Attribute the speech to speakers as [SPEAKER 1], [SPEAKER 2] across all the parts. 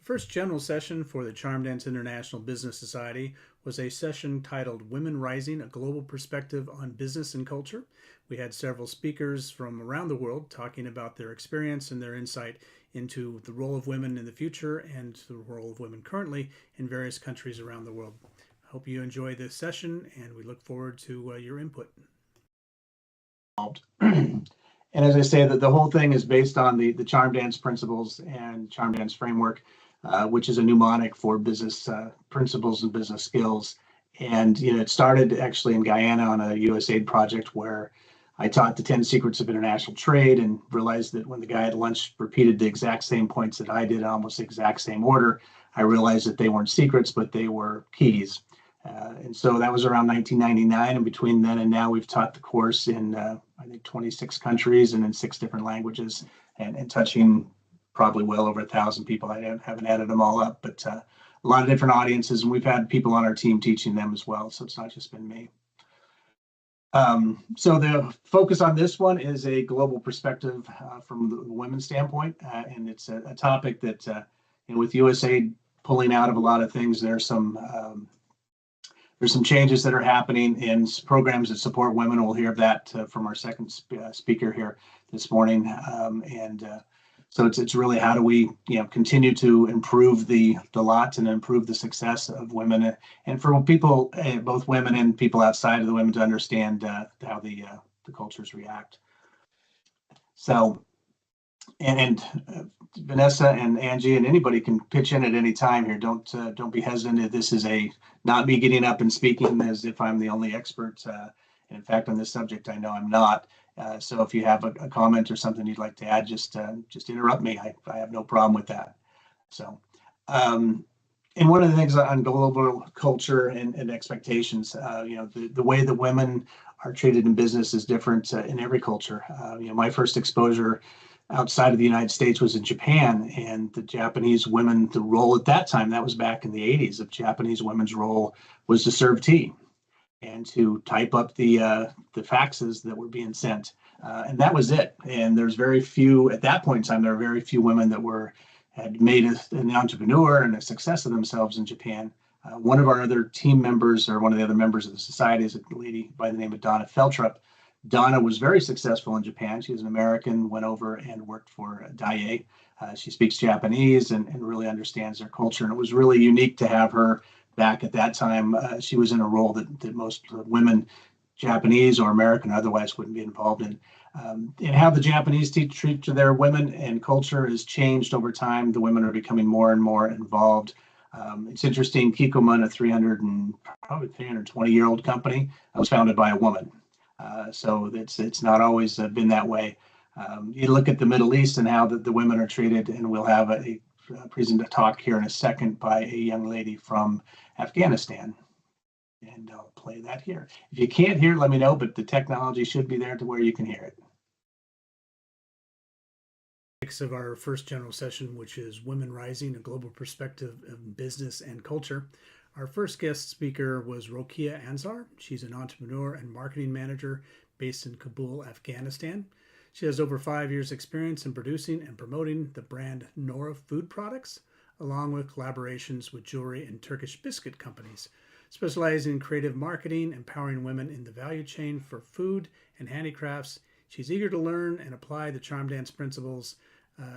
[SPEAKER 1] The first general session for the Charm Dance International Business Society was a session titled Women Rising, a Global Perspective on Business and Culture. We had several speakers from around the world talking about their experience and their insight into the role of women in the future and the role of women currently in various countries around the world. I hope you enjoy this session, and we look forward to your input.
[SPEAKER 2] And as I say, that the whole thing is based on the Charm Dance principles and Charm Dance framework, which is a mnemonic for business principles and business skills. And it started actually in Guyana on a USAID project where I taught the 10 secrets of international trade, and realized that when the guy at lunch repeated the exact same points that I did, almost the exact same order, I realized that they weren't secrets, but they were keys. And so that was around 1999. And between then and now, we've taught the course in, I think, 26 countries and in 6 different languages, and touching probably well over 1,000 people. I haven't added them all up, but a lot of different audiences. And we've had people on our team teaching them as well. So it's not just been me. So the focus on this one is a global perspective from the women's standpoint. And it's a topic that, with USAID pulling out of a lot of things, there's some changes that are happening in programs that support women. We'll hear of that from our second speaker here this morning. So it's really how do we continue to improve the lot and improve the success of women, and for people, both women and people outside of the women, to understand how the cultures react. So, and Vanessa and Angie and anybody can pitch in at any time here. Don't be hesitant. This is not me getting up and speaking as if I'm the only expert. And in fact, on this subject, I know I'm not. So if you have a comment or something you'd like to add, just interrupt me. I have no problem with that. So, and one of the things on global culture and expectations, the way that women are treated in business is different in every culture. My first exposure outside of the United States was in Japan, and the Japanese women, the role at that time, that was back in the 80s, of Japanese women's role was to serve tea and to type up the faxes that were being sent. And that was it. And there's very few, at that point in time, there were very few women that had made an entrepreneur and a success of themselves in Japan. One of our other team members, or one of the other members of the society, is a lady by the name of Donna Feltrup. Donna was very successful in Japan. She was an American, went over and worked for Daiei. She speaks Japanese and really understands their culture. And it was really unique to have her back at that time. She was in a role that most women, Japanese or American otherwise, wouldn't be involved in. And how the Japanese treat their women and culture has changed over time. The women are becoming more and more involved. It's interesting, Kikoman, a 320-year-old company, was founded by a woman. So it's not always been that way. You look at the Middle East and how the women are treated, and we'll have a present talk here in a second by a young lady from Afghanistan. And I'll play that here. If you can't hear it, let me know, but the technology should be there to where you can hear it.
[SPEAKER 1] Of our first general session, which is Women Rising, a Global Perspective of Business and Culture. Our first guest speaker was Rokia Ansar. She's an entrepreneur and marketing manager based in Kabul, Afghanistan. She has over 5 years experience in producing and promoting the brand Nora food products, along with collaborations with jewelry and Turkish biscuit companies, specializing in creative marketing, empowering women in the value chain for food and handicrafts. She's eager to learn and apply the Charm Dance principles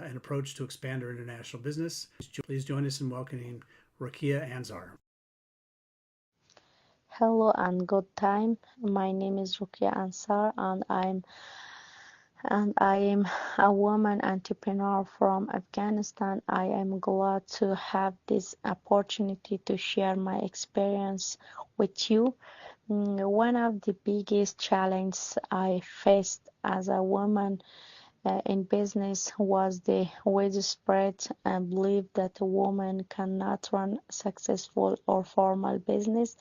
[SPEAKER 1] and approach to expand her international business. Please join us in welcoming Rokia Ansar.
[SPEAKER 3] Hello and good time. My name is Rokia Ansar, and I am a woman entrepreneur from Afghanistan. I am glad to have this opportunity to share my experience with you. One of the biggest challenges I faced as a woman in business was the widespread belief that a woman cannot run successful or formal business.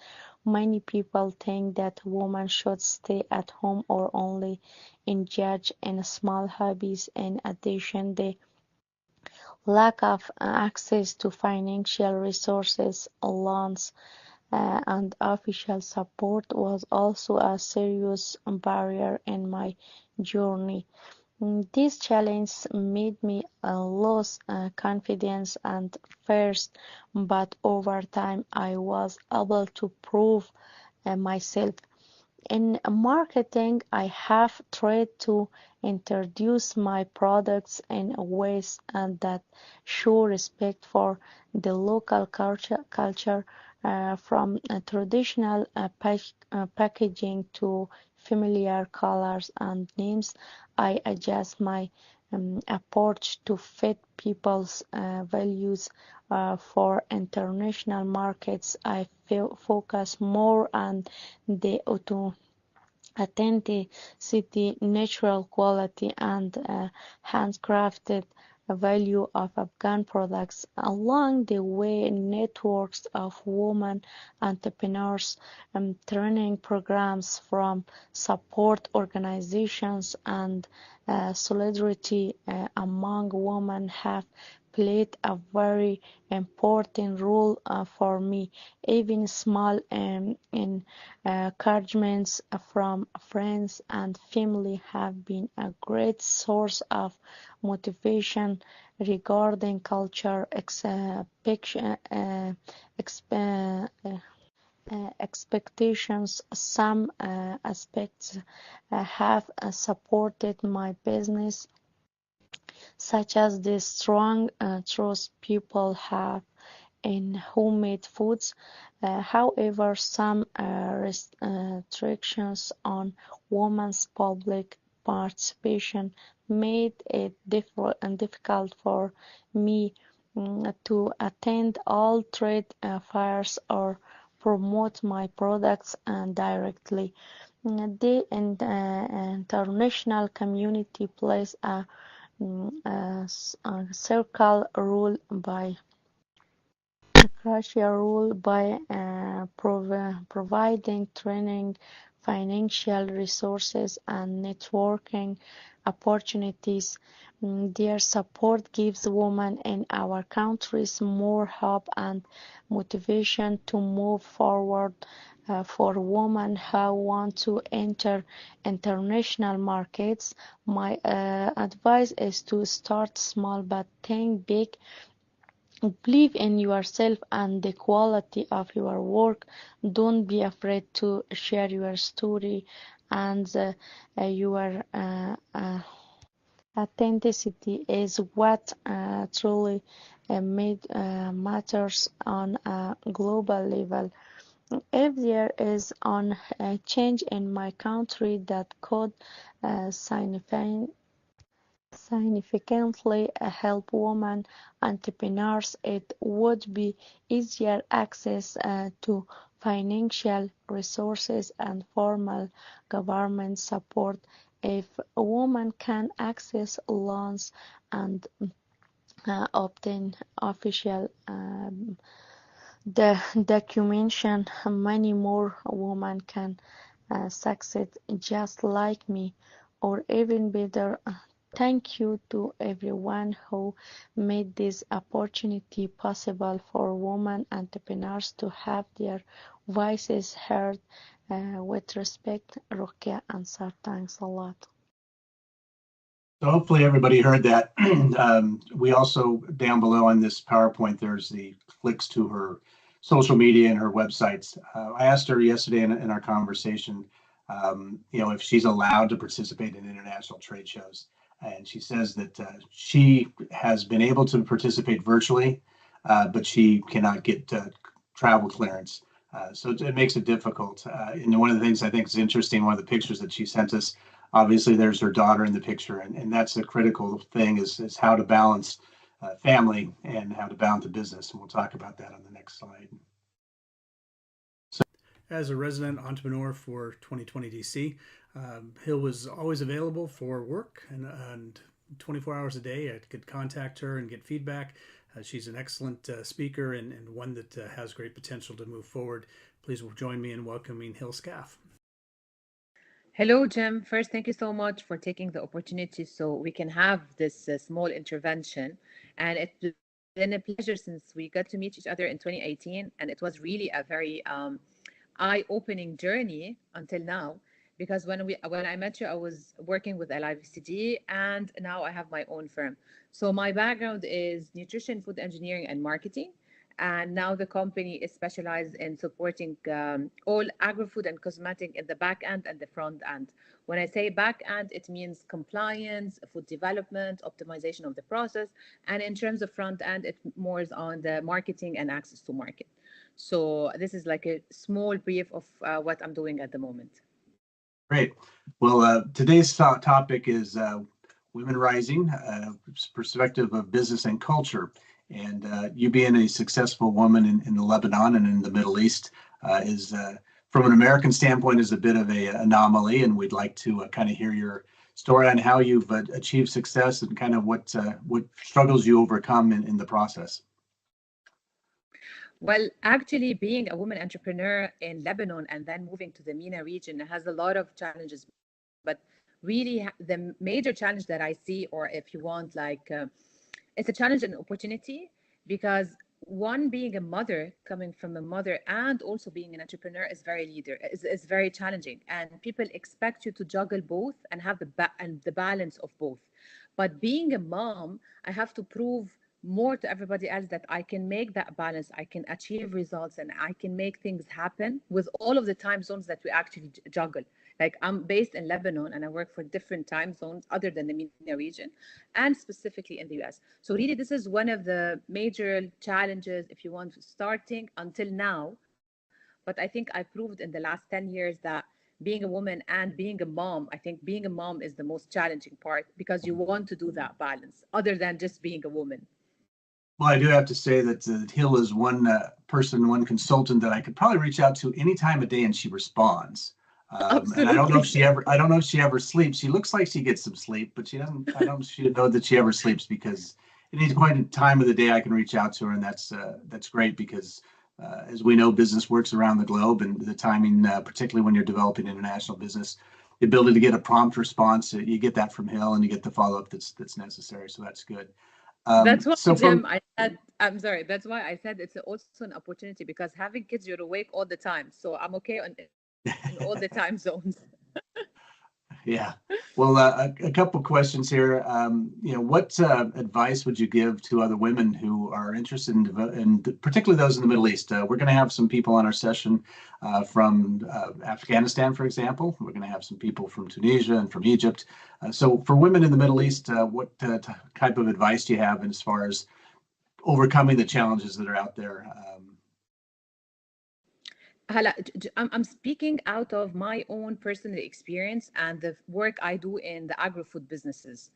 [SPEAKER 3] Many people think that a woman should stay at home or only engage in small hobbies. In addition, the lack of access to financial resources, loans, and official support was also a serious barrier in my journey. This challenge made me lose confidence at first, but over time I was able to prove myself. In marketing, I have tried to introduce my products in ways that show respect for the local culture from traditional packaging to familiar colors and names. I adjust my approach to fit people's values. For international markets, I focus more on the authenticity, natural quality, and handcrafted value of Afghan products. Along the way, networks of women entrepreneurs, training programs from support organizations, and solidarity among women have played a very important role for me. Even small encouragements from friends and family have been a great source of motivation regarding culture expectations. Some aspects have supported my business, such as the strong trust people have in homemade foods. However, some restrictions on women's public participation made it difficult for me to attend all trade fairs or promote my products directly. The international community plays a circle role by crucial role by providing training, financial resources, and networking opportunities. Their support gives women in our countries more hope and motivation to move forward. For women who want to enter international markets, my advice is to start small but think big. Believe in yourself and the quality of your work. Don't be afraid to share your story and your authenticity is what truly matters on a global level. If there is a change in my country that could significantly help women entrepreneurs, it would be easier access to financial resources and formal government support. If women can access loans and obtain official documentation, many more women can succeed just like me, or even better. Thank you to everyone who made this opportunity possible for women entrepreneurs to have their voices heard. With respect, Rukia Ansar. Thanks a lot.
[SPEAKER 2] So hopefully everybody heard that. We also, down below on this PowerPoint, there's the links to her social media and her websites. I asked her yesterday in our conversation, if she's allowed to participate in international trade shows. And she says that she has been able to participate virtually, but she cannot get travel clearance. So it makes it difficult. And one of the things I think is interesting, one of the pictures that she sent us, obviously there's her daughter in the picture, and that's the critical thing is how to balance family and how to balance the business. And we'll talk about that on the next slide.
[SPEAKER 1] As a resident entrepreneur for 2020 DC, Hill was always available for work and 24 hours a day. I could contact her and get feedback. She's an excellent speaker and one that has great potential to move forward. Please join me in welcoming Hill Skaff.
[SPEAKER 4] Hello, Jim. First, thank you so much for taking the opportunity so we can have this small intervention. And it's been a pleasure since we got to meet each other in 2018. And it was really a very eye-opening journey until now. because when I met you, I was working with LIVCD, and now I have my own firm. So my background is nutrition, food engineering, and marketing. And now the company is specialized in supporting all agri-food and cosmetic in the back end and the front end. When I say back end, it means compliance, food development, optimization of the process. And in terms of front end, it more is on the marketing and access to market. So this is like a small brief of what I'm doing at the moment.
[SPEAKER 2] Great. Well, today's topic is women rising, perspective of business and culture. And you being a successful woman in Lebanon and in the Middle East is, from an American standpoint, is a bit of an anomaly. And we'd like to kind of hear your story on how you've achieved success and kind of what struggles you overcome in the process.
[SPEAKER 4] Well, actually, being a woman entrepreneur in Lebanon and then moving to the MENA region has a lot of challenges. But really, the major challenge that I see, or if you want, like, it's a challenge and opportunity, because one, being a mother, coming from a mother, and also being an entrepreneur is very challenging, and people expect you to juggle both and have the balance of both. But being a mom, I have to prove more to everybody else that I can make that balance, I can achieve results, and I can make things happen with all of the time zones that we actually juggle. Like, I'm based in Lebanon and I work for different time zones other than the MENA region, and specifically in the US. So really, this is one of the major challenges, if you want, starting until now. But I think I proved in the last 10 years that being a woman and being a mom, I think being a mom is the most challenging part, because you want to do that balance other than just being a woman.
[SPEAKER 2] Well, I do have to say that Hill is one one consultant that I could probably reach out to any time of day, and she responds. And I don't know if I don't know if she ever sleeps. She looks like she gets some sleep, but she doesn't. I don't know that she ever sleeps, because any point in time of the day I can reach out to her, and that's great, because as we know, business works around the globe, and the timing, particularly when you're developing international business, the ability to get a prompt response, you get that from Hill, and you get the follow up that's necessary. So that's good.
[SPEAKER 4] That's why,
[SPEAKER 2] So
[SPEAKER 4] Jim,
[SPEAKER 2] from
[SPEAKER 4] I said, I'm sorry. That's why I said it's also an opportunity, because having kids, you're awake all the time. So I'm okay in all the time zones.
[SPEAKER 2] Yeah. Well, a couple questions here. What advice would you give to other women who are interested in particularly those in the Middle East? We're going to have some people on our session from Afghanistan, for example. We're going to have some people from Tunisia and from Egypt. So for women in the Middle East, what type of advice do you have as far as overcoming the challenges that are out there?
[SPEAKER 4] I'm speaking out of my own personal experience and the work I do in the agri-food businesses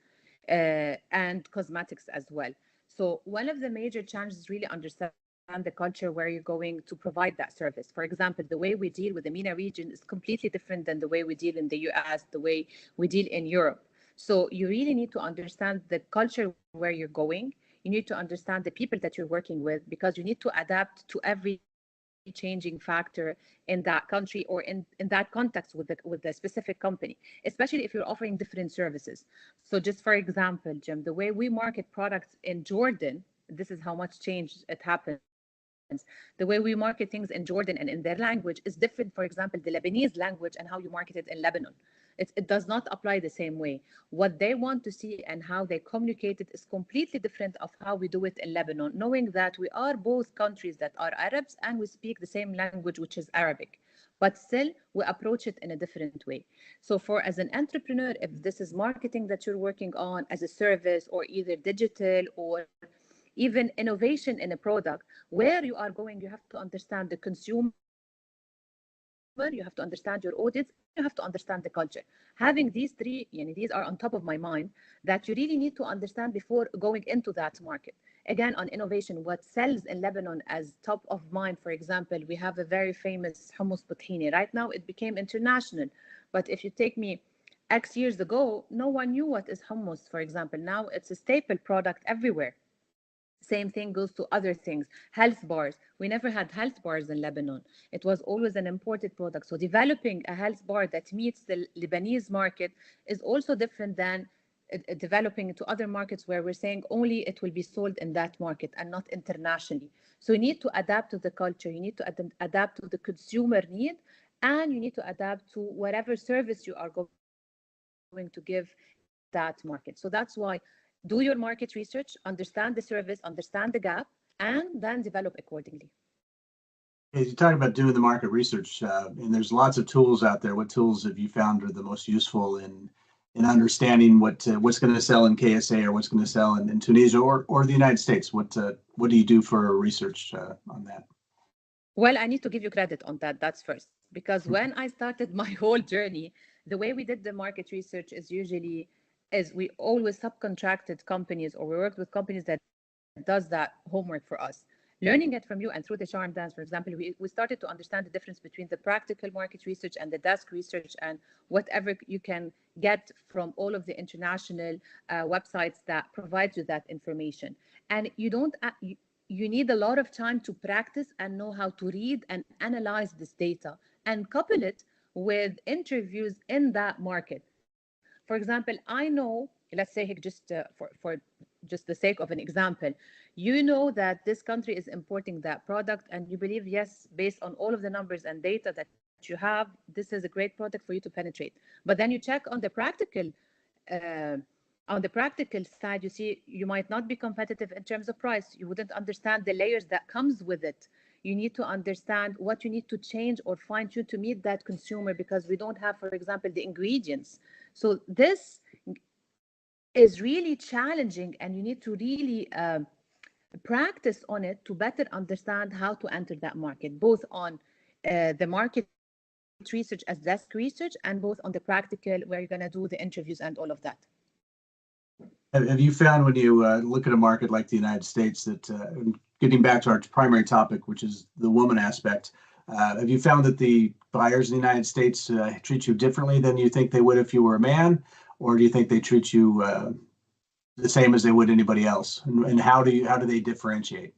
[SPEAKER 4] and cosmetics as well. So one of the major challenges is really understand the culture where you're going to provide that service. For example, the way we deal with the MENA region is completely different than the way we deal in the US, the way we deal in Europe. So you really need to understand the culture where you're going. You need to understand the people that you're working with, because you need to adapt to every changing factor in that country or in that context with the specific company, especially if you're offering different services. So just for example, Jim, the way we market products in Jordan, this is how much change it happens. The way we market things in Jordan and in their language is different, for example, the Lebanese language and how you market it in Lebanon. It does not apply the same way. What they want to see and how they communicate it is completely different of how we do it in Lebanon, knowing that we are both countries that are Arabs and we speak the same language, which is Arabic. But still, we approach it in a different way. So for as an entrepreneur, if this is marketing that you're working on as a service, or either digital or even innovation in a product, where you are going, you have to understand the consumer, you have to understand your audience, and you have to understand the culture. Having these three, these are on top of my mind, that you really need to understand before going into that market. Again, on innovation, what sells in Lebanon as top of mind, for example, we have a very famous hummus butini. Right now, it became international. But if you take me X years ago, no one knew what is hummus, for example. Now it's a staple product everywhere. Same thing goes to other things. Health bars. We never had health bars in Lebanon. It was always an imported product. So developing a health bar that meets the Lebanese market is also different than developing into other markets where we're saying only it will be sold in that market and not internationally. So you need to adapt to the culture. You need to adapt to the consumer need and you need to adapt to whatever service you are going to give that market. So that's why do your market research, understand the service, understand the gap, and then develop accordingly.
[SPEAKER 2] As you talk about doing the market research, and there's lots of tools out there. What tools have you found are the most useful in understanding what's going to sell in KSA or what's going to sell in Tunisia or the United States? What do you do for research on that?
[SPEAKER 4] Well, I need to give you credit on that. That's first. Because when I started my whole journey, the way we did the market research is we always subcontracted companies, or we worked with companies that does that homework for us. Learning it from you and through the charm dance, for example, we started to understand the difference between the practical market research and the desk research and whatever you can get from all of the international websites that provide you that information. And you don't, you need a lot of time to practice and know how to read and analyze this data and couple it with interviews in that market. For example, I know, let's say just for just the sake of an example, you know that this country is importing that product and you believe, yes, based on all of the numbers and data that you have, this is a great product for you to penetrate. But then you check uh, on the practical side, you see you might not be competitive in terms of price. You wouldn't understand the layers that comes with it. You need to understand what you need to change or fine tune to meet that consumer, because we don't have, for example, the ingredients. So this is really challenging, and you need to really practice on it to better understand how to enter that market, both on the market research as desk research and both on the practical where you're going to do the interviews and all of that.
[SPEAKER 2] Have you found when you look at a market like the United States that, getting back to our primary topic, which is the woman aspect, have you found that the buyers in the United States treat you differently than you think they would if you were a man? Or do you think they treat you the same as they would anybody else? And how do they differentiate?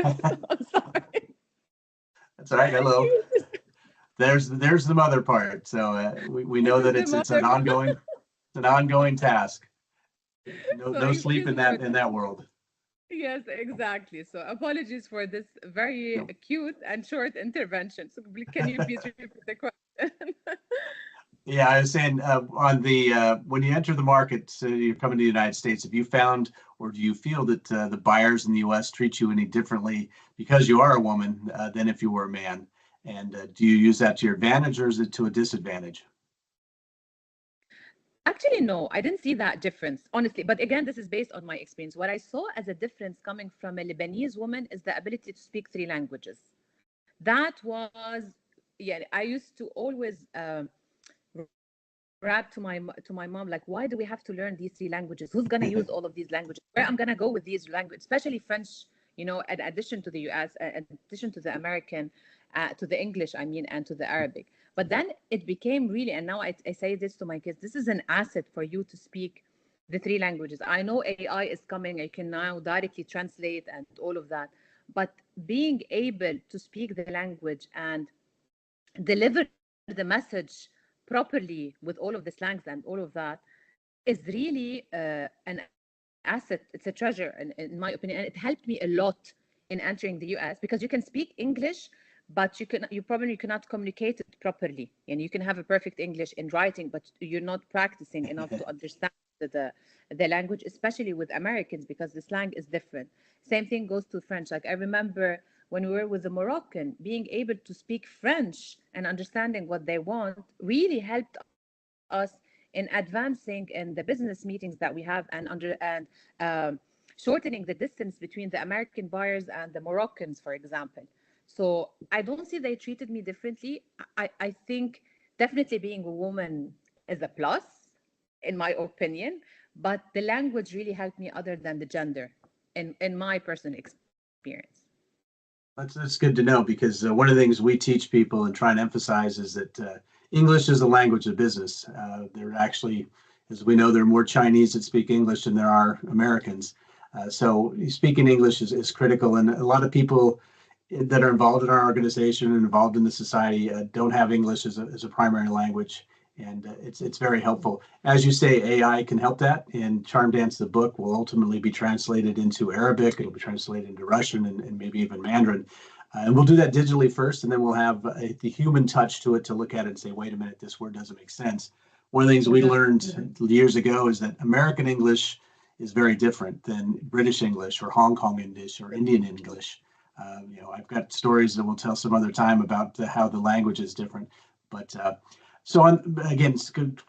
[SPEAKER 4] I'm sorry.
[SPEAKER 2] That's all right. Hello. There's the mother part. So we know that it's an ongoing task. No sleep in that world.
[SPEAKER 4] Yes, exactly. So apologies for this very cute and short intervention. So can you please repeat the question?
[SPEAKER 2] Yeah, I was saying on the when you enter the market, so you're coming to the United States, have you found or do you feel that the buyers in the U.S. treat you any differently because you are a woman than if you were a man? And do you use that to your advantage or is it to a disadvantage?
[SPEAKER 4] Actually, no, I didn't see that difference, honestly. But again, this is based on my experience. What I saw as a difference coming from a Lebanese woman is the ability to speak 3 languages. That was, yeah, I used to always rap to my mom, like, why do we have to learn these 3 languages? Who's going to use all of these languages? Where I'm going to go with these languages, especially French, you know, in addition to the US, in addition to the American, to the English, I mean, and to the Arabic. But then it became really, and now I say this to my kids, this is an asset for you to speak the 3 languages. I know AI is coming, I can now directly translate and all of that. But being able to speak the language and deliver the message properly with all of the slangs and all of that is really an asset. It's a treasure, in my opinion. And it helped me a lot in entering the US because you can speak English, but you probably cannot communicate it properly. And you can have a perfect English in writing, but you're not practicing enough to understand the language, especially with Americans, because the slang is different. Same thing goes to French. Like I remember when we were with the Moroccan, being able to speak French and understanding what they want really helped us in advancing in the business meetings that we have and shortening the distance between the American buyers and the Moroccans, for example. So I don't see they treated me differently. I think definitely being a woman is a plus, in my opinion, but the language really helped me other than the gender in my personal experience.
[SPEAKER 2] That's good to know because one of the things we teach people and try and emphasize is that English is a language of business. There are actually, as we know, there are more Chinese that speak English than there are Americans. So speaking English is critical, and a lot of people that are involved in our organization and involved in the society don't have English as a primary language, and it's very helpful. As you say, AI can help that, and Charm Dance, the book, will ultimately be translated into Arabic. It'll be translated into Russian and maybe even Mandarin. And we'll do that digitally first, and then we'll have the human touch to it to look at it and say, wait a minute, this word doesn't make sense. One of the things we learned years ago is that American English is very different than British English or Hong Kong English or Indian English. I've got stories that we'll tell some other time about how the language is different. But again,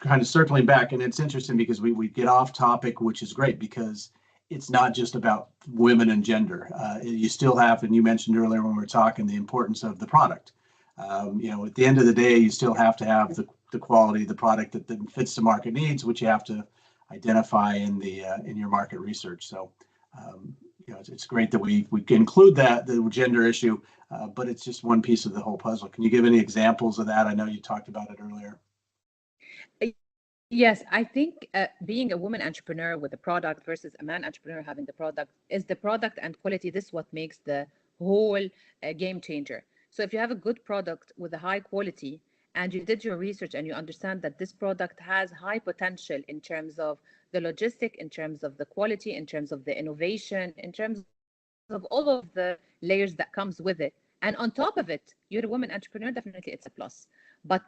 [SPEAKER 2] kind of circling back, and it's interesting because we get off topic, which is great because it's not just about women and gender. You still have, and you mentioned earlier when we were talking, the importance of the product. At the end of the day, you still have to have the quality of the product that fits the market needs, which you have to identify in your market research. So, it's great that we can include the gender issue, but it's just one piece of the whole puzzle. Can you give any examples of that? I know you talked about it earlier.
[SPEAKER 4] Yes, I think being a woman entrepreneur with a product versus a man entrepreneur having the product is the product and quality. This is what makes the whole game changer. So if you have a good product with a high quality and you did your research and you understand that this product has high potential in terms of the logistic, in terms of the quality, in terms of the innovation, in terms of all of the layers that comes with it, and on top of it, you're a woman entrepreneur, definitely it's a plus. But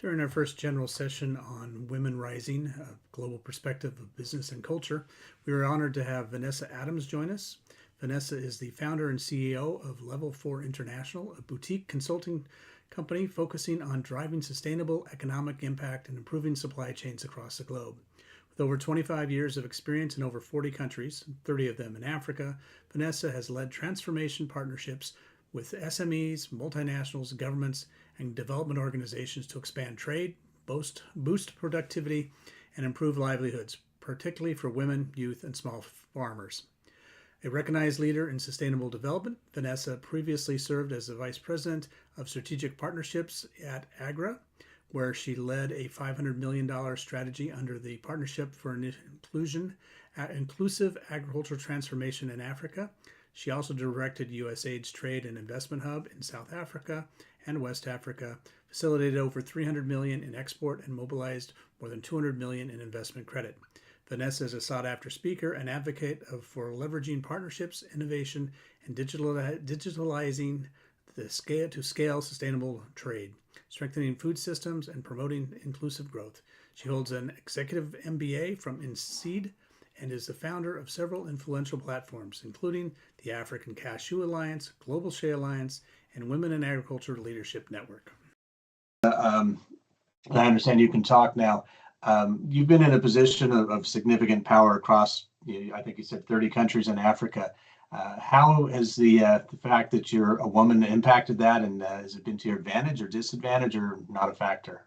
[SPEAKER 1] During our first general session on Women Rising, a global perspective of business and culture, we were honored to have Vanessa Adams join us. Vanessa is the founder and CEO of Level 4 International, a boutique consulting company focusing on driving sustainable economic impact and improving supply chains across the globe. With over 25 years of experience in over 40 countries, 30 of them in Africa, Vanessa has led transformation partnerships with SMEs, multinationals, governments, and development organizations to expand trade, boost productivity, and improve livelihoods, particularly for women, youth, and small farmers. A recognized leader in sustainable development, Vanessa previously served as the Vice President of Strategic Partnerships at AGRA, where she led a $500 million strategy under the Partnership for Inclusive Agricultural Transformation in Africa. She also directed USAID's Trade and Investment Hub in South Africa and West Africa, facilitated over $300 million in export, and mobilized more than $200 million in investment credit. Vanessa is a sought-after speaker and advocate for leveraging partnerships, innovation, and digitalizing to scale sustainable trade, strengthening food systems, and promoting inclusive growth. She holds an executive MBA from INSEAD and is the founder of several influential platforms, including the African Cashew Alliance, Global Shea Alliance, and Women in Agriculture Leadership Network.
[SPEAKER 2] I understand you can talk now. You've been in a position of significant power across, I think you said 30 countries in Africa. How has the fact that you're a woman impacted that, and has it been to your advantage or disadvantage, or not a factor?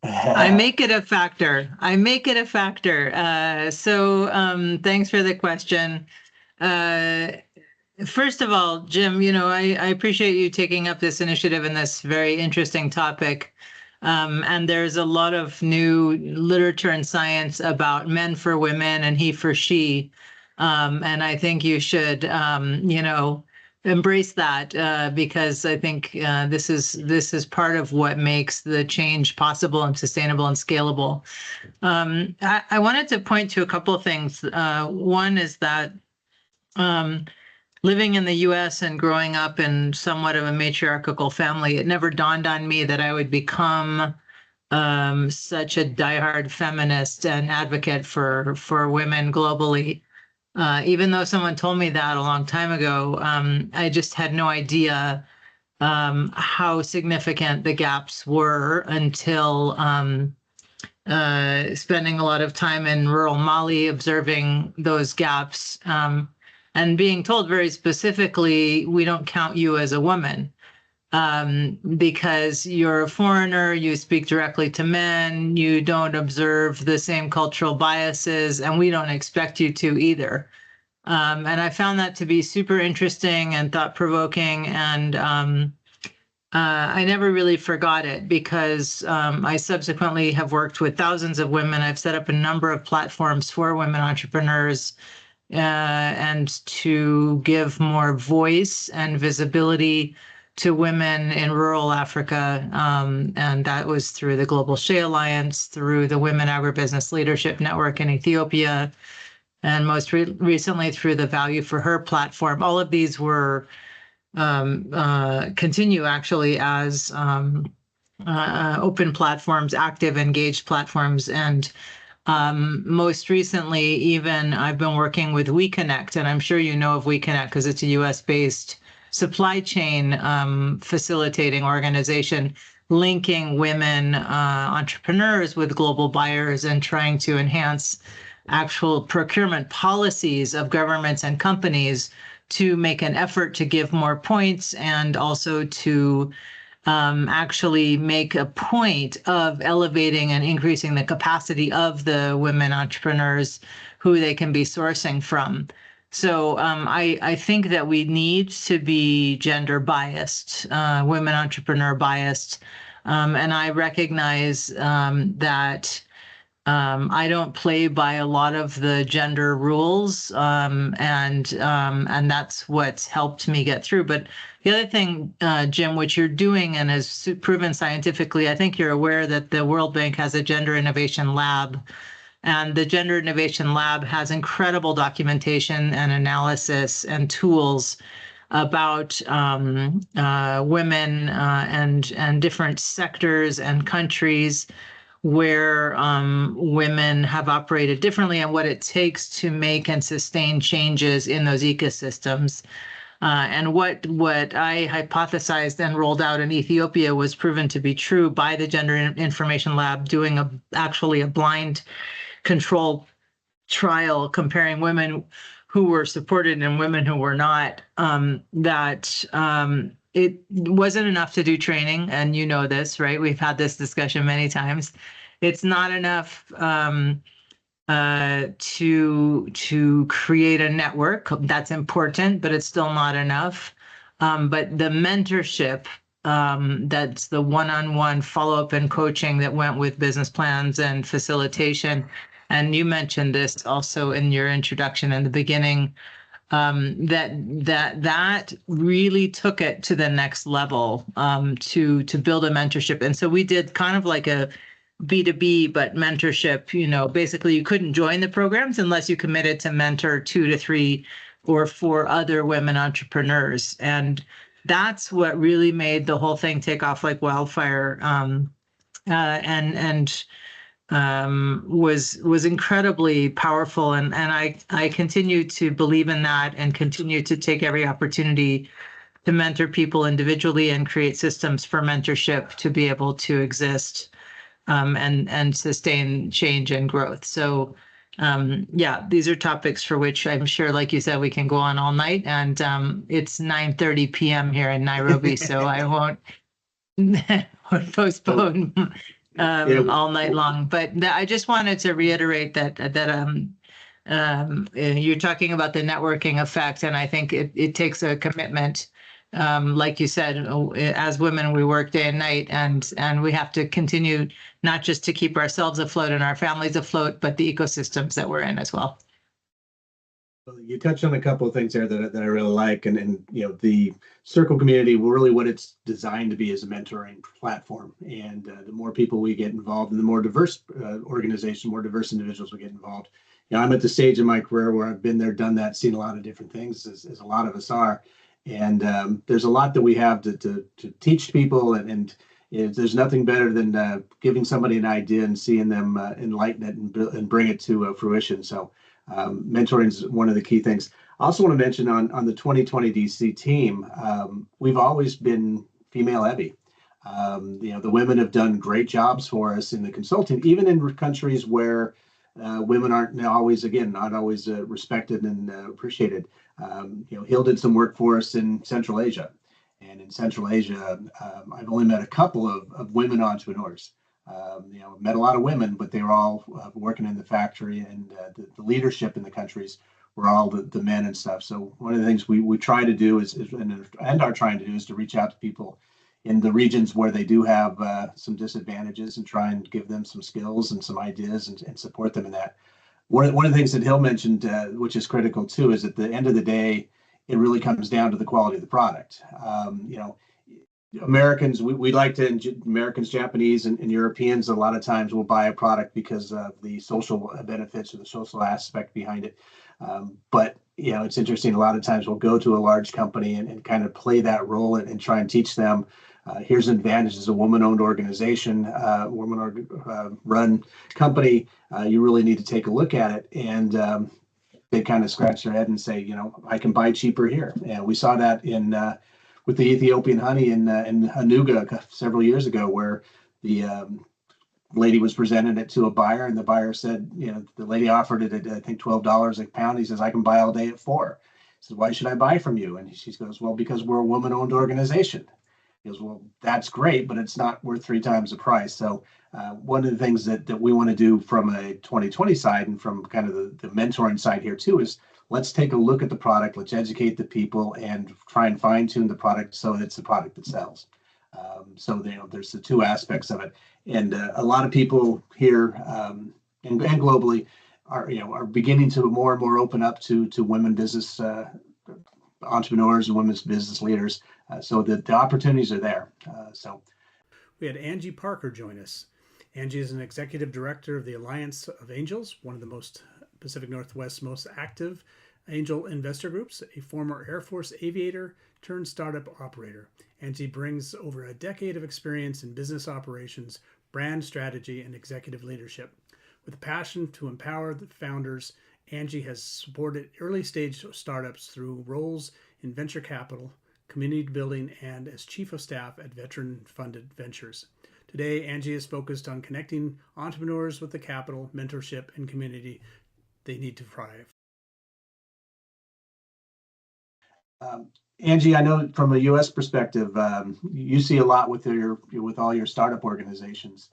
[SPEAKER 5] I make it a factor. So thanks for the question. First of all, Jim, I appreciate you taking up this initiative and this very interesting topic. And there's a lot of new literature and science about men for women and he for she. And I think you should, embrace that because I think this is part of what makes the change possible and sustainable and scalable. I wanted to point to a couple of things. One is that living in the U.S. and growing up in somewhat of a matriarchal family, it never dawned on me that I would become such a diehard feminist and advocate for women globally. Even though someone told me that a long time ago, I just had no idea how significant the gaps were until spending a lot of time in rural Mali observing those gaps and being told very specifically, we don't count you as a woman because you're a foreigner, you speak directly to men, you don't observe the same cultural biases, and we don't expect you to either. And I found that to be super interesting and thought-provoking, and I never really forgot it because I subsequently have worked with thousands of women. I've set up a number of platforms for women entrepreneurs and to give more voice and visibility to women in rural Africa. And that was through the Global Shea Alliance, through the Women Agribusiness Leadership Network in Ethiopia, and most recently through the Value for Her platform. All of these were continue actually as open platforms, active, engaged platforms. And most recently, even I've been working with WeConnect, and I'm sure you know of WeConnect because it's a US-based supply chain facilitating organization, linking women entrepreneurs with global buyers and trying to enhance actual procurement policies of governments and companies to make an effort to give more points and also to actually make a point of elevating and increasing the capacity of the women entrepreneurs who they can be sourcing from. So I think that we need to be gender biased, women entrepreneur biased, and I recognize that I don't play by a lot of the gender rules, and that's what's helped me get through. But the other thing, Jim, which you're doing and has proven scientifically, I think you're aware that the World Bank has a Gender Innovation Lab, and the Gender Innovation Lab has incredible documentation and analysis and tools about women and different sectors and countries where women have operated differently and what it takes to make and sustain changes in those ecosystems. And what I hypothesized and rolled out in Ethiopia was proven to be true by the Gender Information Lab, doing actually a blind control trial comparing women who were supported and women who were not, that it wasn't enough to do training. And you know this, right? We've had this discussion many times. it's not enough to create a network. That's important, but it's still not enough. But the mentorship, that's the one-on-one follow-up and coaching that went with business plans and facilitation. And you mentioned this also in your introduction in the beginning, that really took it to the next level, to build a mentorship. And so we did kind of like a B2B, but mentorship. Basically you couldn't join the programs unless you committed to mentor 2 to 3 or 4 other women entrepreneurs. And that's what really made the whole thing take off like wildfire. And was incredibly powerful. And I continue to believe in that and continue to take every opportunity to mentor people individually and create systems for mentorship to be able to exist, and sustain change and growth. So these are topics for which I'm sure, like you said, we can go on all night. And it's 9:30 p.m. here in Nairobi, so I won't postpone all night long. But I just wanted to reiterate that you're talking about the networking effect, and I think it takes a commitment. Like you said, as women, we work day and night, and we have to continue not just to keep ourselves afloat and our families afloat, but the ecosystems that we're in as well.
[SPEAKER 2] Well, you touched on a couple of things there that I really like, and the Circle community, really what it's designed to be is a mentoring platform. And the more people we get involved, and the more diverse organization, more diverse individuals we get involved. I'm at the stage in my career where I've been there, done that, seen a lot of different things, as a lot of us are. And there's a lot that we have to teach people, and there's nothing better than giving somebody an idea and seeing them enlighten it and bring it to fruition. So mentoring is one of the key things. I also want to mention on the 2020 DC team, we've always been female heavy. The women have done great jobs for us in the consulting, even in countries where women aren't not always respected and appreciated. Hill did some work for us in Central Asia, and in Central Asia, I've only met a couple of women entrepreneurs. Met a lot of women, but they were all working in the factory, and the leadership in the countries were all the men and stuff. So one of the things we try to do and are trying to do is to reach out to people in the regions where they do have some disadvantages and try and give them some skills and some ideas and support them in that. One of the things that Hill mentioned, which is critical too, is at the end of the day, it really comes down to the quality of the product. Americans, Americans, Japanese, and Europeans, a lot of times will buy a product because of the social benefits or the social aspect behind it. But it's interesting. A lot of times we'll go to a large company and kind of play that role and try and teach them. Here's an advantage as a woman-owned organization, woman-run company. You really need to take a look at it. And they kind of scratch their head and say, I can buy cheaper here. And we saw that with the Ethiopian honey in Anuga several years ago, where the lady was presented it to a buyer, and the buyer said, the lady offered it at, I think, $12 a pound. He says, I can buy all day at $4. He says, why should I buy from you? And she goes, well, because we're a woman-owned organization. He goes, well, that's great, but it's not worth 3 times the price. So one of the things that we want to do from a 2020 side and from kind of the mentoring side here too is let's take a look at the product, let's educate the people and try and fine tune the product so it's the product that sells. So there's the 2 aspects of it. And a lot of people here and globally are beginning to more and more open up to women business entrepreneurs and women's business leaders. So the opportunities are there.
[SPEAKER 1] We had Angie Parker join us. Angie is an executive director of the Alliance of Angels, one of the Pacific Northwest's most active angel investor groups, a former Air Force aviator turned startup operator. Angie brings over a decade of experience in business operations, brand strategy, and executive leadership. With a passion to empower the founders, Angie has supported early stage startups through roles in venture capital, community building, and as chief of staff at veteran-funded ventures. Today, Angie is focused on connecting entrepreneurs with the capital, mentorship, and community they need to thrive.
[SPEAKER 2] Angie, I know from a U.S. perspective, you see a lot with all your startup organizations.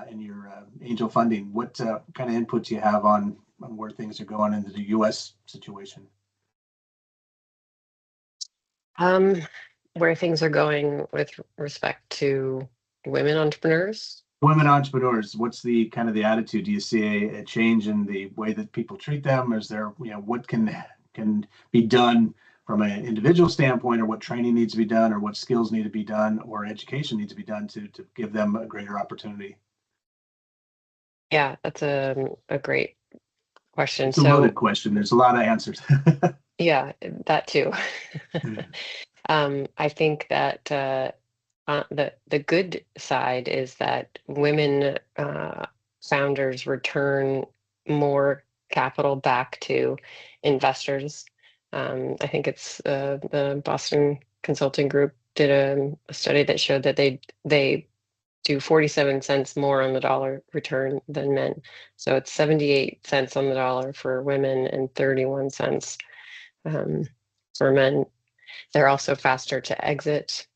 [SPEAKER 2] and your angel funding. What kind of input do you have on where things are going into the U.S. situation?
[SPEAKER 6] Where things are going with respect to women entrepreneurs?
[SPEAKER 2] Women entrepreneurs, what's the kind of the attitude? Do you see a change in the way that people treat them? Is there, what can be done from an individual standpoint, or what training needs to be done, or what skills need to be done, or education needs to be done to give them a greater opportunity?
[SPEAKER 6] Yeah, that's a great question.
[SPEAKER 2] It's a loaded question. There's a lot of answers.
[SPEAKER 6] Yeah, that too. I think that the good side is that women founders return more capital back to investors. I think it's the Boston Consulting Group did a study that showed that they do 47 cents more on the dollar return than men. So it's 78 cents on the dollar for women and 31 cents for men. They're also faster to exit.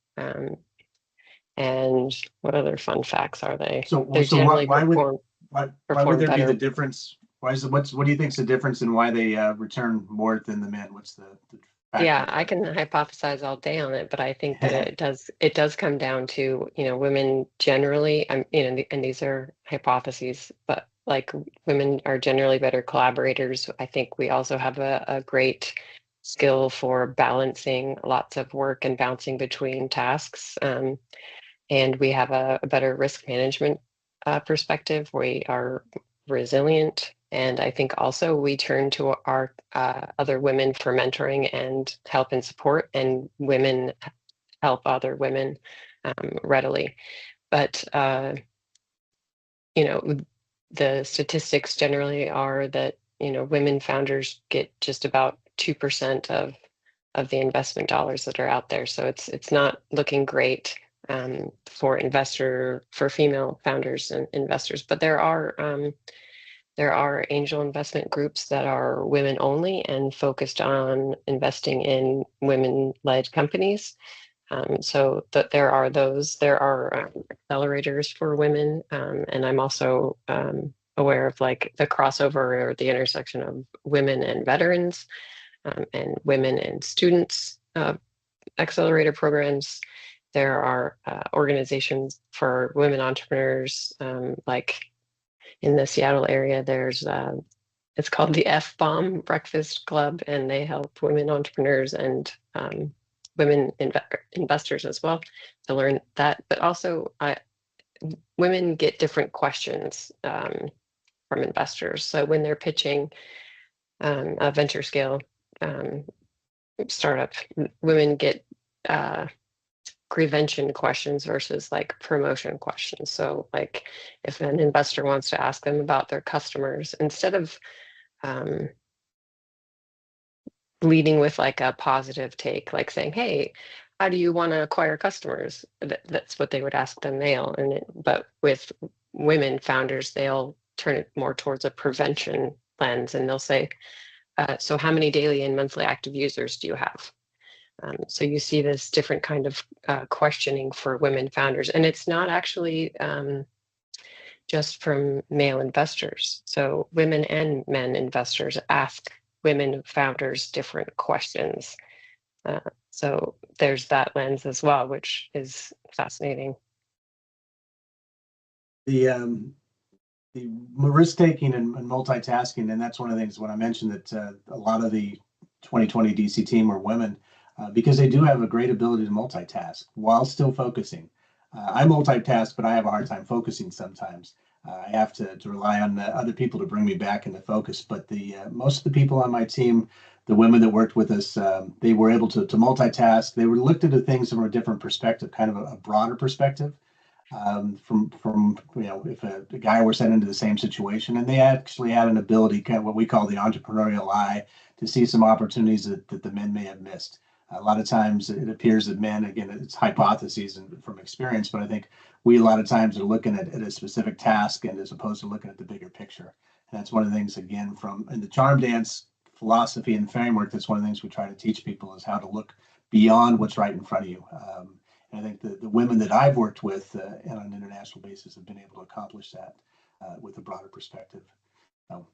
[SPEAKER 6] And what other fun facts are they?
[SPEAKER 2] So
[SPEAKER 6] generally
[SPEAKER 2] why would there
[SPEAKER 6] better.
[SPEAKER 2] be the difference? What do you think is the difference in why they return more than the men? What's the factor?
[SPEAKER 6] Yeah, I can hypothesize all day on it, but I think that it does come down to, women generally, and these are hypotheses, but like women are generally better collaborators. I think we also have a great skill for balancing lots of work and bouncing between tasks. And we have a better risk management perspective. We are resilient. And I think also we turn to our other women for mentoring and help and support, and women help other women readily. But, the statistics generally are that, women founders get just about 2% of the investment dollars that are out there. So it's not looking great for female founders and investors. But there are angel investment groups that are women only and focused on investing in women-led companies. So there are those. There are accelerators for women, and I'm also aware of like the crossover or the intersection of women and veterans and women and students accelerator programs. There are organizations for women entrepreneurs, like in the Seattle area, there's it's called the F-Bomb Breakfast Club, and they help women entrepreneurs and women investors as well to learn that. But also, women get different questions from investors. So when they're pitching a venture scale startup, women get prevention questions versus like promotion questions. So like if an investor wants to ask them about their customers, instead of leading with like a positive take, like saying, hey, how do you want to acquire customers? That's what they would ask the male. But with women founders, they'll turn it more towards a prevention lens, and they'll say, so how many daily and monthly active users do you have? So you see this different kind of questioning for women founders, and it's not actually just from male investors. So women and men investors ask women founders different questions. So there's that lens as well, which is fascinating.
[SPEAKER 2] The risk taking and multitasking, and that's one of the things when I mentioned that a lot of the 2020 DC team were women. Because they do have a great ability to multitask while still focusing. I multitask, but I have a hard time focusing sometimes. I have to rely on other people to bring me back into focus. But most of the people on my team, the women that worked with us, they were able to multitask. They were looked at things from a different perspective, kind of a broader perspective. From if a guy were sent into the same situation, and they actually had an ability, kind of what we call the entrepreneurial eye, to see some opportunities that the men may have missed. A lot of times it appears that men, again, it's hypotheses and from experience, but I think we a lot of times are looking at a specific task and as opposed to looking at the bigger picture. And that's one of the things, again, in the charm dance philosophy and framework, that's one of the things we try to teach people is how to look beyond what's right in front of you. And I think the women that I've worked with on an international basis have been able to accomplish that with a broader perspective. So,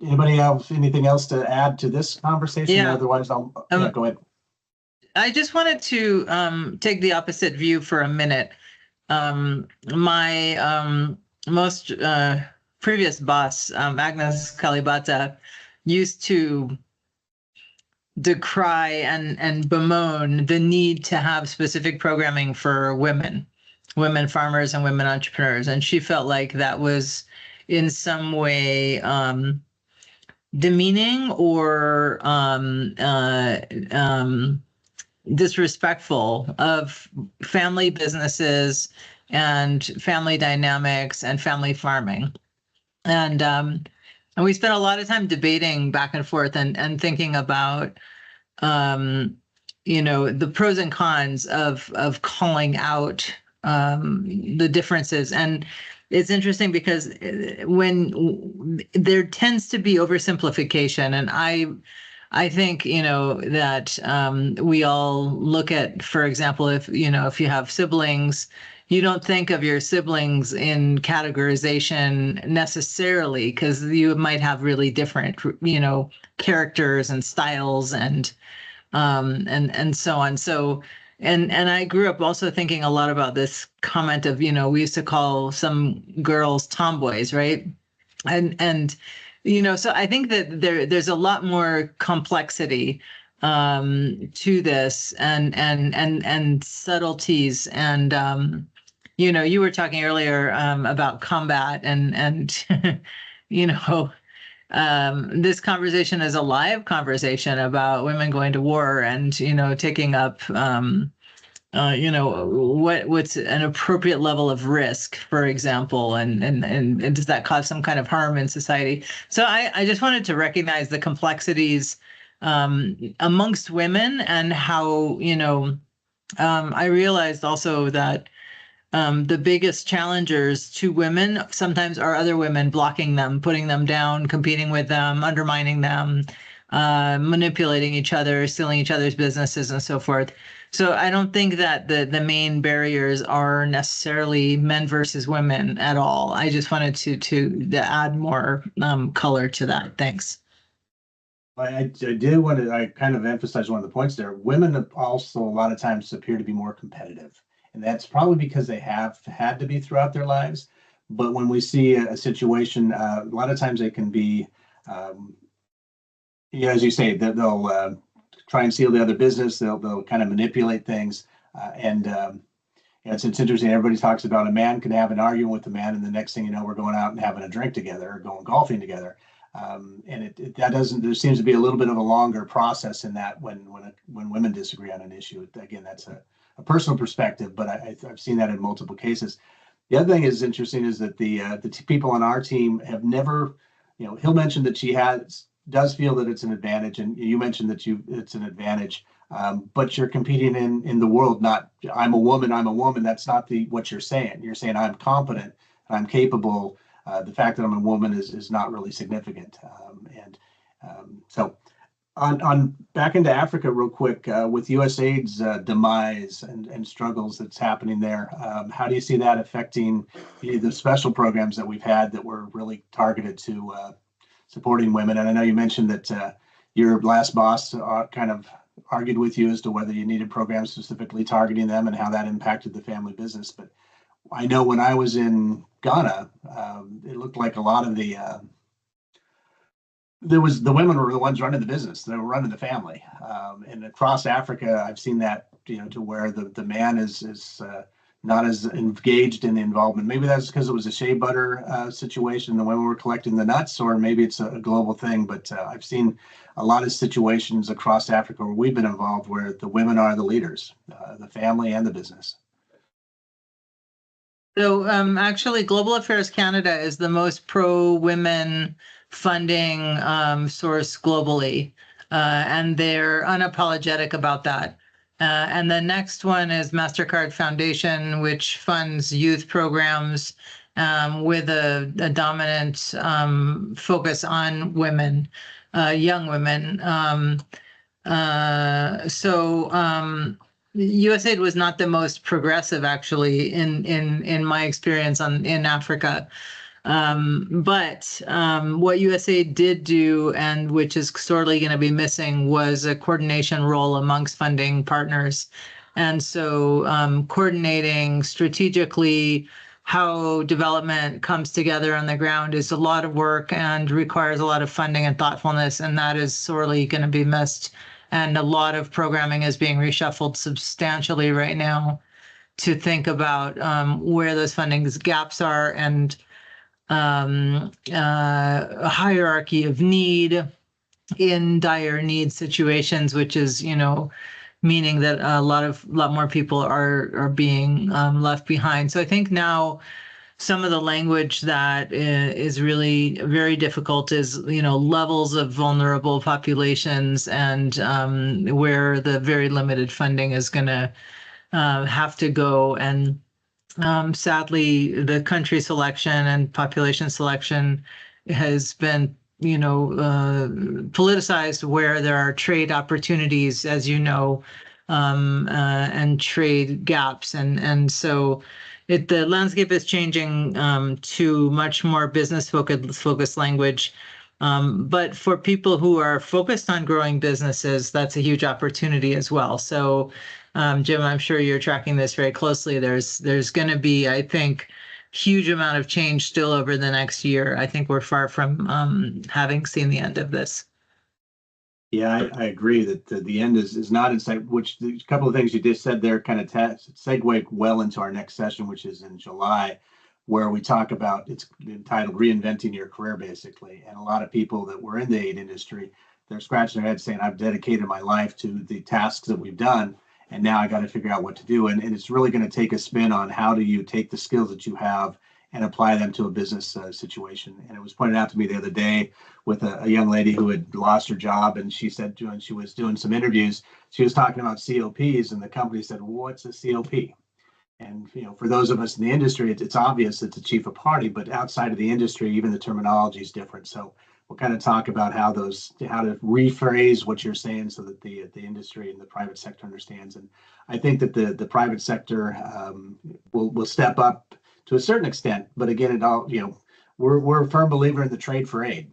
[SPEAKER 2] anybody have anything else to add to this conversation?
[SPEAKER 5] Yeah.
[SPEAKER 2] Otherwise, I'll go ahead.
[SPEAKER 5] I just wanted to take the opposite view for a minute. My most previous boss, Agnes Kalibata, used to decry and bemoan the need to have specific programming for women farmers and women entrepreneurs. And she felt like that was in some way demeaning or disrespectful of family businesses and family dynamics and family farming. And we spent a lot of time debating back and forth and thinking about the pros and cons of calling out the differences. And it's interesting because when there tends to be oversimplification, and I think, that we all look at, for example, if you have siblings, you don't think of your siblings in categorization necessarily, because you might have really different, characters and styles and so on. So, and I grew up also thinking a lot about this comment of, we used to call some girls tomboys, right? And so I think that there's a lot more complexity to this and subtleties. And you were talking earlier about combat and this conversation is a live conversation about women going to war and taking up what's an appropriate level of risk, for example, and does that cause some kind of harm in society? So I just wanted to recognize the complexities amongst women, and how I realized also that the biggest challengers to women sometimes are other women blocking them, putting them down, competing with them, undermining them, manipulating each other, stealing each other's businesses, and so forth. So I don't think that the main barriers are necessarily men versus women at all. I just wanted to add more color to that. Thanks.
[SPEAKER 2] I do want to, I kind of emphasize one of the points there. Women also a lot of times appear to be more competitive. And that's probably because they have had to be throughout their lives. But when we see a situation, a lot of times they can be, as you say, they'll try and steal the other business. They'll kind of manipulate things. It's interesting. Everybody talks about a man can have an argument with a man, and the next thing you know, we're going out and having a drink together or going golfing together. And that doesn't. There seems to be a little bit of a longer process in that when women disagree on an issue. Again, that's a personal perspective, but I've seen that in multiple cases. The other thing is interesting is that the people on our team have never, Hill mentioned that she does feel that it's an advantage, and you mentioned that it's an advantage, but you're competing in the world. Not I'm a woman. That's not what you're saying. You're saying I'm competent, I'm capable. The fact that I'm a woman is not really significant, so. On back into Africa real quick, with USAID's demise and struggles that's happening there, how do you see that affecting the special programs that we've had that were really targeted to supporting women? And I know you mentioned that your last boss kind of argued with you as to whether you needed programs specifically targeting them and how that impacted the family business. But I know when I was in Ghana, it looked like a lot of the women were the ones running the business. They were running the family. And across Africa, I've seen that, to where the man is not as engaged in the involvement. Maybe that's because it was a shea butter situation. The women were collecting the nuts, or maybe it's a global thing. But I've seen a lot of situations across Africa where we've been involved where the women are the leaders, the family and the business.
[SPEAKER 5] So actually, Global Affairs Canada is the most pro-women funding source globally, and they're unapologetic about that. And the next one is MasterCard Foundation, which funds youth programs with a dominant focus on women, young women. USAID was not the most progressive, actually, in my experience in Africa. But what USAID did do, and which is sorely going to be missing, was a coordination role amongst funding partners. And so coordinating strategically how development comes together on the ground is a lot of work and requires a lot of funding and thoughtfulness, and that is sorely going to be missed. And a lot of programming is being reshuffled substantially right now to think about where those funding gaps are, and a hierarchy of need in dire need situations, which is, meaning that a lot more people are being left behind. So I think now some of the language that is really very difficult is, levels of vulnerable populations, and where the very limited funding is going to have to go. And sadly, the country selection and population selection has been, politicized, where there are trade opportunities, as you know, and trade gaps. And so the landscape is changing to much more business focused language. But for people who are focused on growing businesses, that's a huge opportunity as well. So Jim, I'm sure you're tracking this very closely. There's going to be, I think, huge amount of change still over the next year. I think we're far from having seen the end of this.
[SPEAKER 2] Yeah, I agree that the end is not in sight, which a couple of things you just said there kind of segue well into our next session, which is in July, where we talk about, it's entitled Reinventing Your Career, basically. And a lot of people that were in the aid industry, they're scratching their heads saying, I've dedicated my life to the tasks that we've done, and now I got to figure out what to do. And it's really going to take a spin on how do you take the skills that you have and apply them to a business situation. And it was pointed out to me the other day with a young lady who had lost her job, and she said when she was doing some interviews, she was talking about COPs, and the company said, well, what's a COP? And for those of us in the industry, it's obvious it's a chief of party, but outside of the industry, even the terminology is different. So we'll kind of talk about how to rephrase what you're saying so that the industry and the private sector understands. And I think that the private sector will step up to a certain extent, but again, it all, we're a firm believer in the trade for aid,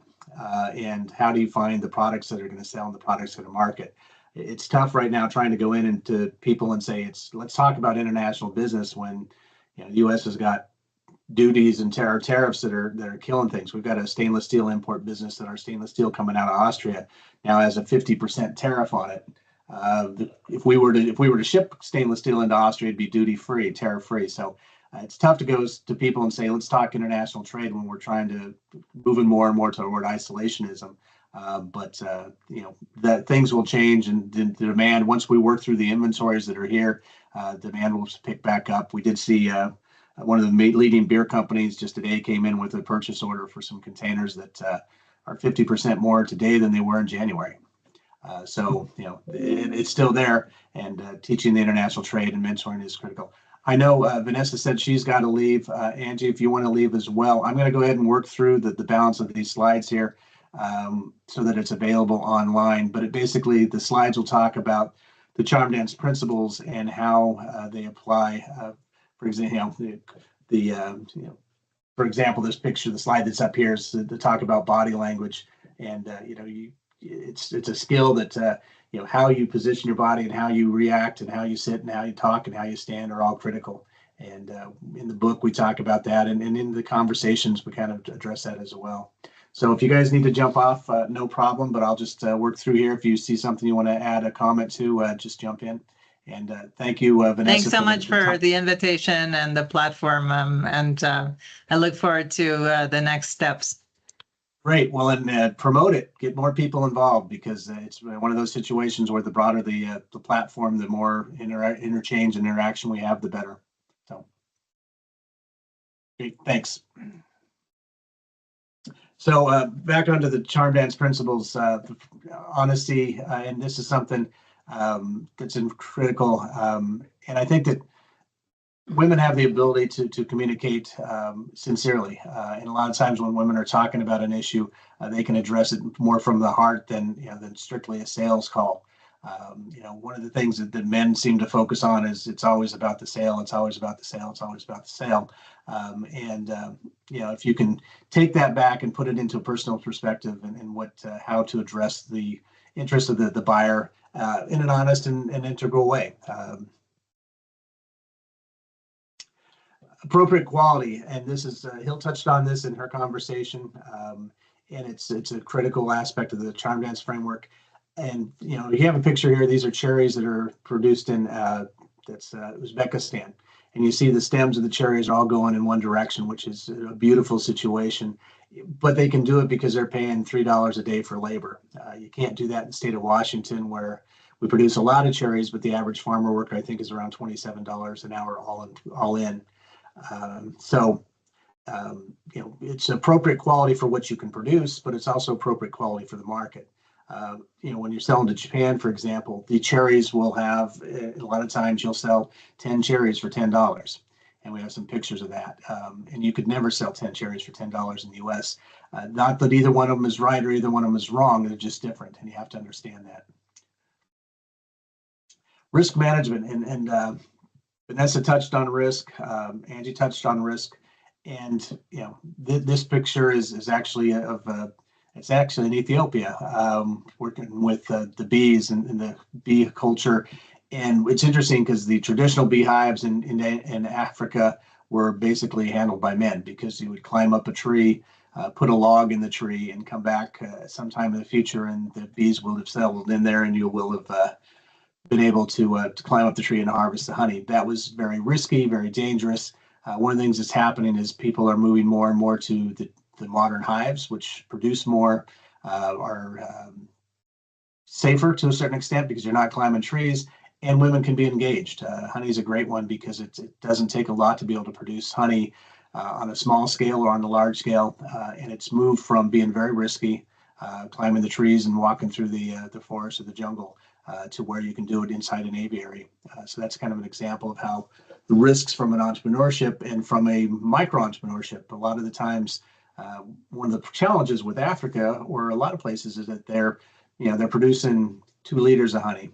[SPEAKER 2] and how do you find the products that are going to sell and the products that are market. It's tough right now trying to go into people and say, let's talk about international business when the U.S. has got duties and tariffs that are killing things. We've got a stainless steel import business that our stainless steel coming out of Austria now has a 50% tariff on it. If we were to ship stainless steel into Austria, it'd be duty free, tariff free. So it's tough to go to people and say, let's talk international trade when we're trying to moving more and more toward isolationism. But that things will change, and the demand, once we work through the inventories that are here, demand will pick back up. We did see one of the leading beer companies just today came in with a purchase order for some containers that are 50% more today than they were in January. So it's still there, and teaching the international trade and mentoring is critical. I know Vanessa said she's got to leave. Angie, if you want to leave as well, I'm going to go ahead and work through the balance of these slides here so that it's available online. But basically, the slides will talk about the charm dance principles and how they apply. For example, for example, this picture, the slide that's up here is to talk about body language, and it's a skill that how you position your body and how you react and how you sit and how you talk and how you stand are all critical. And in the book, we talk about that, and in the conversations, we kind of address that as well. So if you guys need to jump off, no problem, but I'll just work through here. If you see something you want to add a comment to, just jump in. And thank you, Vanessa.
[SPEAKER 5] Thanks so much for the invitation and the platform. And I look forward to the next steps.
[SPEAKER 2] Great. Well, and promote it, get more people involved, because it's one of those situations where the broader the platform, the more interchange and interaction we have, the better. So great. Thanks. So back onto the charm dance principles, honesty, and this is something that's critical. And I think that women have the ability to communicate sincerely. And a lot of times when women are talking about an issue, they can address it more from the heart than strictly a sales call. One of the things that men seem to focus on is it's always about the sale. It's always about the sale. It's always about the sale. If you can take that back and put it into a personal perspective and how to address the interest of the buyer in an honest and integral way. Appropriate quality, and this is Hill touched on this in her conversation, and it's a critical aspect of the charm dance framework. And you have a picture here. These are cherries that are produced in Uzbekistan, and you see the stems of the cherries are all going in one direction, which is a beautiful situation. But they can do it because they're paying $3 a day for labor. You can't do that in the state of Washington, where we produce a lot of cherries, but the average farmer worker, I think, is around $27 an hour all in. It's appropriate quality for what you can produce, but it's also appropriate quality for the market. When you're selling to Japan, for example, the cherries will have, a lot of times you'll sell 10 cherries for $10. And we have some pictures of that. And you could never sell 10 cherries for $10 in the US. Not that either one of them is right or either one of them is wrong, they're just different, and you have to understand that. Risk management, and Vanessa touched on risk, Angie touched on risk, and this picture is actually it's actually in Ethiopia, working with the bees and the bee culture. And it's interesting because the traditional beehives in Africa were basically handled by men, because you would climb up a tree, put a log in the tree, and come back sometime in the future, and the bees will have settled in there, and you will have been able to climb up the tree and harvest the honey. That was very risky, very dangerous. One of the things that's happening is people are moving more and more to the modern hives, which produce more, are safer to a certain extent because you're not climbing trees, and women can be engaged. Honey is a great one because it doesn't take a lot to be able to produce honey on a small scale or on a large scale, and it's moved from being very risky, climbing the trees and walking through the forest or the jungle, to where you can do it inside an aviary. So that's kind of an example of how the risks from an entrepreneurship and from a micro entrepreneurship. A lot of the times, one of the challenges with Africa or a lot of places is that they're producing 2 liters of honey,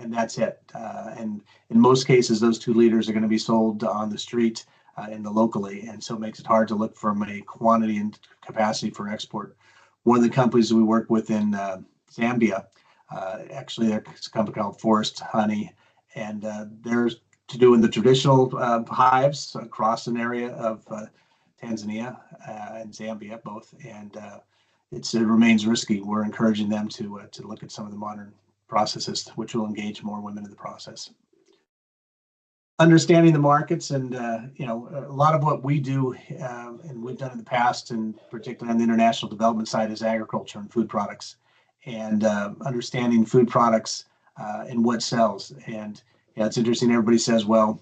[SPEAKER 2] and that's it. And in most cases, those 2 liters are going to be sold on the street locally, and so it makes it hard to look from a quantity and capacity for export. One of the companies that we work with in Zambia, actually, there's a company called Forest Honey, and they're doing the traditional hives across an area of Tanzania and Zambia, both, and it remains risky. We're encouraging them to look at some of the modern processes, which will engage more women in the process. Understanding the markets, and a lot of what we do and we've done in the past, and particularly on the international development side, is agriculture and food products, and understanding food products and what sells. And it's interesting. Everybody says, well,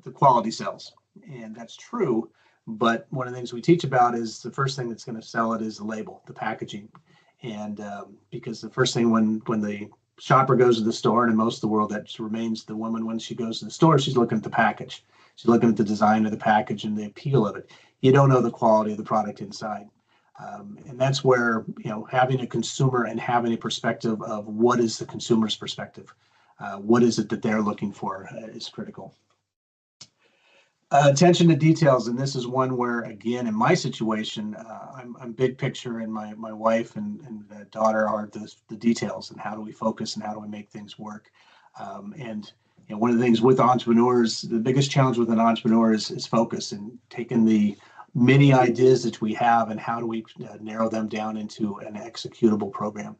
[SPEAKER 2] the quality sells, and that's true. But one of the things we teach about is the first thing that's going to sell it is the label, the packaging, and because the first thing when the shopper goes to the store, and in most of the world that remains the woman, when she goes to the store, she's looking at the package. She's looking at the design of the package and the appeal of it. You don't know the quality of the product inside. And that's where, having a consumer and having a perspective of what is the consumer's perspective, what is it that they're looking for, is critical. Attention to details, and this is one where, again, in my situation, I'm big picture, and my wife and daughter are the details, and how do we focus and how do we make things work. And one of the things with entrepreneurs, the biggest challenge with an entrepreneur is focus, and taking the many ideas that we have and how do we narrow them down into an executable program.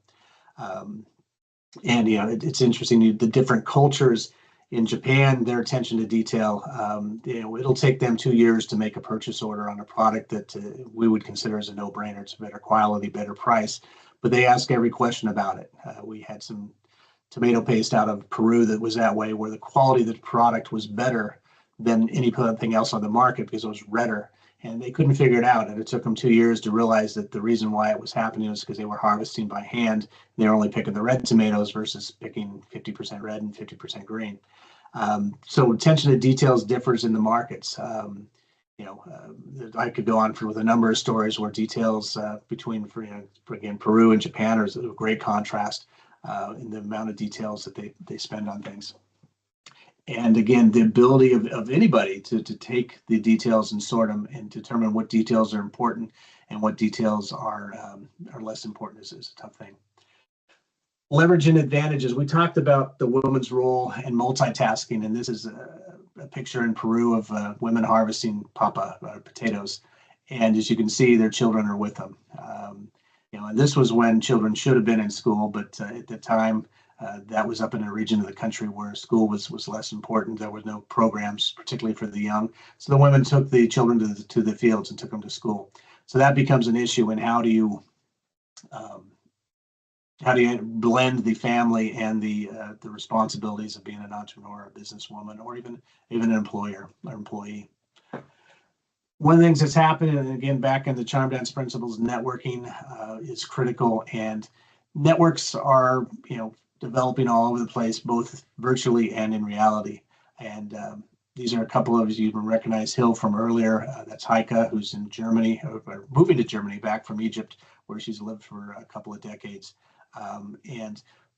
[SPEAKER 2] It's interesting, the different cultures. In Japan, their attention to detail, it'll take them 2 years to make a purchase order on a product that we would consider as a no-brainer. It's better quality, better price, but they ask every question about it. We had some tomato paste out of Peru that was that way, where the quality of the product was better than anything else on the market because it was redder, and they couldn't figure it out. And it took them 2 years to realize that the reason why it was happening was because they were harvesting by hand. They were only picking the red tomatoes versus picking 50% red and 50% green. So attention to details differs in the markets. I could go on with a number of stories where details between, again, Peru and Japan is a great contrast. in the amount of details that they spend on things. And again, the ability of anybody to take the details and sort them and determine what details are important and what details are less important is a tough thing. Leveraging advantages. We talked about the woman's role and multitasking, and this is a picture in Peru of women harvesting potatoes. And as you can see, their children are with them. And this was when children should have been in school, but at the time, that was up in a region of the country where school was less important. There were no programs, particularly for the young. So the women took the children to the fields and took them to school. So that becomes an issue. And how do you blend the family and the responsibilities of being an entrepreneur, a businesswoman, or even an employer or employee? One of the things that's happened, and again, back in the Charm Dance principles, networking is critical, and networks are, developing all over the place, both virtually and in reality. And these are a couple of you recognize Hill from earlier. That's Heike, who's in Germany, or moving to Germany back from Egypt, where she's lived for a couple of decades.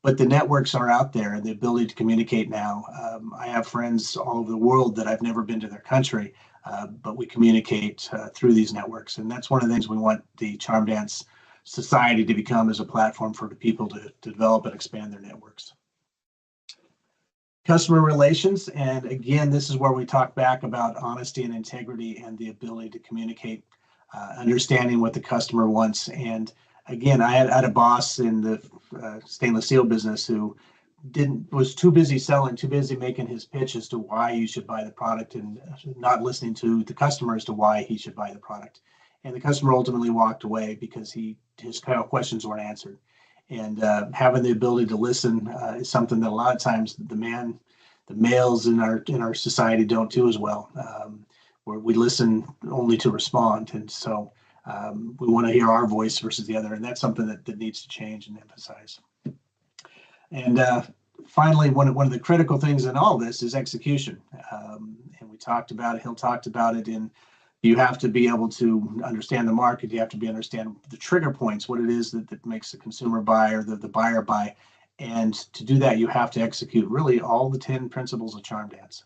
[SPEAKER 2] But the networks are out there, and the ability to communicate now. I have friends all over the world that I've never been to their country, but we communicate through these networks. And that's one of the things we want the Charm Dance Society to become, as a platform for the people to develop and expand their networks. Customer relations. And again, this is where we talk back about honesty and integrity and the ability to communicate, understanding what the customer wants. And again, I had a boss in the stainless steel business who was too busy selling, too busy making his pitch as to why you should buy the product, and not listening to the customer as to why he should buy the product. And the customer ultimately walked away because his kind of questions weren't answered. And having the ability to listen is something that a lot of times the males in our society don't do as well, where we listen only to respond. And so we want to hear our voice versus the other, and that's something that needs to change and emphasize. And finally, one of the critical things in all this is execution. And we talked about it, Hill talked about it, you have to be able to understand the market. You have to understand the trigger points, what it is that makes the consumer buy or the buyer buy. And to do that, you have to execute really all the 10 principles of Charm Dance.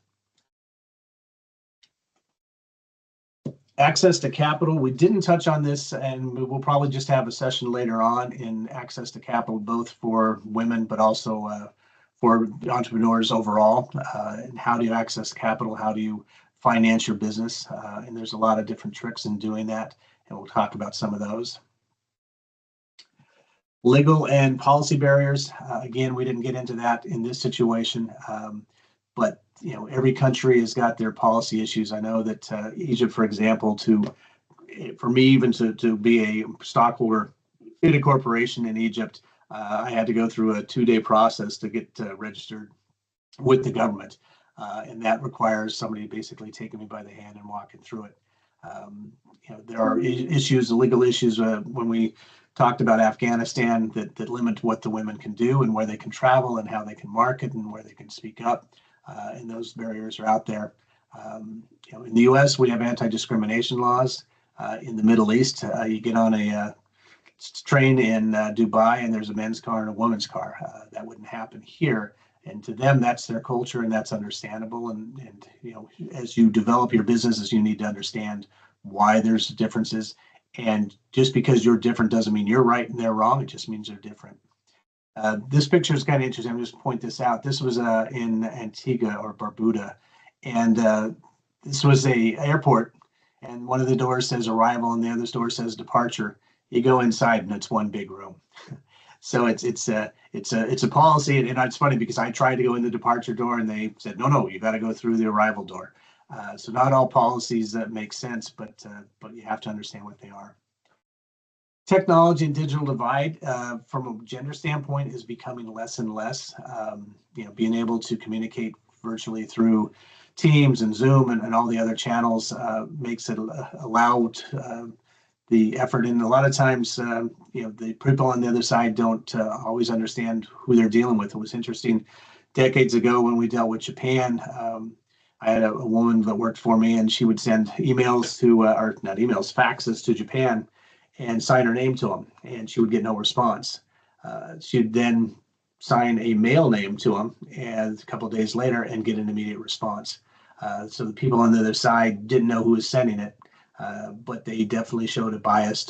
[SPEAKER 2] Access to capital. We didn't touch on this, and we'll probably just have a session later on in access to capital, both for women, but also for entrepreneurs overall. And how do you access capital? How do you finance your business? And there's a lot of different tricks in doing that, and we'll talk about some of those. Legal and policy barriers. Again, we didn't get into that in this situation, but every country has got their policy issues. I know that Egypt, for example, for me even to be a stockholder in a corporation in Egypt, I had to go through a 2-day process to get registered with the government. And that requires somebody basically taking me by the hand and walking through it. There are issues, legal issues, when we talked about Afghanistan that limit what the women can do and where they can travel and how they can market and where they can speak up. And those barriers are out there. In the U.S., we have anti-discrimination laws. In the Middle East, you get on a train in Dubai and there's a men's car and a woman's car. That wouldn't happen here. And to them, that's their culture, and that's understandable. And as you develop your businesses, you need to understand why there's differences. And just because you're different doesn't mean you're right and they're wrong. It just means they're different. This picture is kind of interesting. I'm just point this out. This was in Antigua or Barbuda, and this was a airport. And one of the doors says arrival, and the other door says departure. You go inside, and it's one big room. So it's a policy, and it's funny because I tried to go in the departure door, and they said no, you got to go through the arrival door. So not all policies that make sense, but you have to understand what they are. Technology and digital divide, from a gender standpoint, is becoming less and less. Being able to communicate virtually through Teams and Zoom and all the other channels makes it allowed the effort. And a lot of times, the people on the other side don't always understand who they're dealing with. It was interesting decades ago when we dealt with Japan. I had a woman that worked for me, and she would send emails or not emails, faxes to Japan and sign her name to them, and she would get no response. She'd then sign a mail name to them and a couple of days later and get an immediate response. So the people on the other side didn't know who was sending it, but they definitely showed a bias